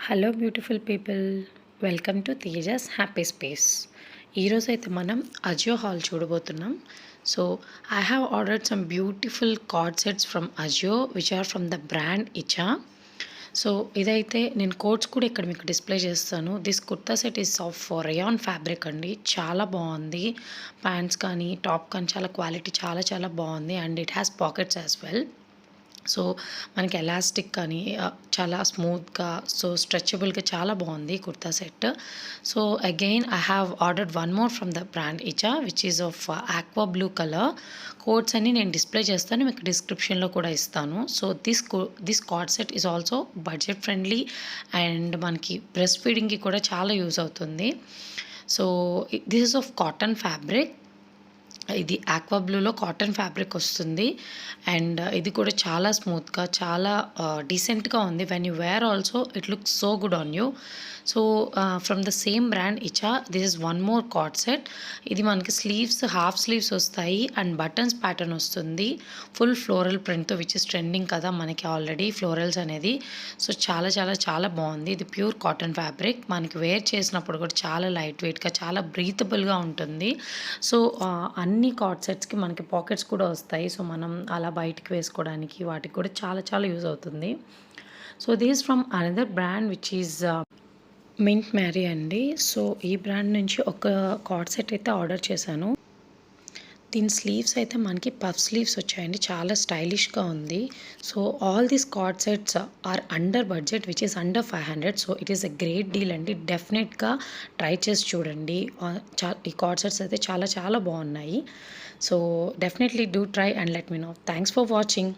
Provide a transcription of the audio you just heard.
Hello beautiful people, welcome to Tejas happy space. ఈరోజు అయితే మనం అజియో హాల్ చూడబోతున్నాం. So I have ordered some beautiful cord sets from Ajio which are from the brand Icha. So ఇదైతే నేను codes కూడా ఇక్కడ మీకు డిస్ప్లే చేస్తాను. This kurta set is of rayon fabric అండి, చాలా బాగుంది. ప్యాంట్స్ కానీ టాప్ కానీ చాలా క్వాలిటీ చాలా చాలా బాగుంది and it has pockets as well. So మనకి ఎలాస్టిక్ కానీ చాలా స్మూత్గా, సో స్ట్రెచబుల్గా చాలా బాగుంది kurta set. So again I have ordered one more from the brand Icha which is of aqua blue colour. Codes అన్ని నేను డిస్ప్లే చేస్తాను, మీకు డిస్క్రిప్షన్లో కూడా ఇస్తాను. So this cord set is also budget friendly and మనకి బ్రెస్ట్ ఫీడింగ్కి కూడా చాలా యూజ్ అవుతుంది. So this is of cotton fabric. ఇది ఆక్వా బ్లూలో కాటన్ ఫ్యాబ్రిక్ వస్తుంది అండ్ ఇది కూడా చాలా స్మూత్గా, చాలా డీసెంట్గా ఉంది. When you wear also it looks so good on you. So from the same brand Icha this is one more cord set. ఇది మనకి స్లీవ్స్, హాఫ్ స్లీవ్స్ వస్తాయి అండ్ బటన్స్ ప్యాటర్న్ వస్తుంది ఫుల్ ఫ్లోరల్ ప్రింట్తో, విచ్ ఇస్ ట్రెండింగ్ కదా మనకి already florals అనేది. So చాలా చాలా చాలా బాగుంది. ఇది ప్యూర్ కాటన్ ఫ్యాబ్రిక్, మనకి వేర్ చేసినప్పుడు కూడా చాలా లైట్ వెయిట్గా, చాలా బ్రీతబుల్గా ఉంటుంది. సో అన్ని కార్డ్ సెట్స్కి మనకి పాకెట్స్ కూడా వస్తాయి. సో మనం అలా బయటికి వేసుకోవడానికి వాటికి కూడా చాలా చాలా యూజ్ అవుతుంది. So this from another brand which is mint marry అండి. సో ఈ బ్రాండ్ నుంచి ఒక కార్డ్ సెట్ అయితే ఆర్డర్ చేశాను. దీని స్లీవ్స్ అయితే మనకి పఫ్ స్లీవ్స్ వచ్చాయండి, చాలా స్టైలిష్గా ఉంది. So all these card sets are under budget which is under 500. So it is a great deal అండి, డెఫినెట్గా ట్రై చేసి చూడండి. ఈ కార్డ్ సెట్స్ అయితే చాలా చాలా బాగున్నాయి. So definitely do try and let me know. Thanks for watching.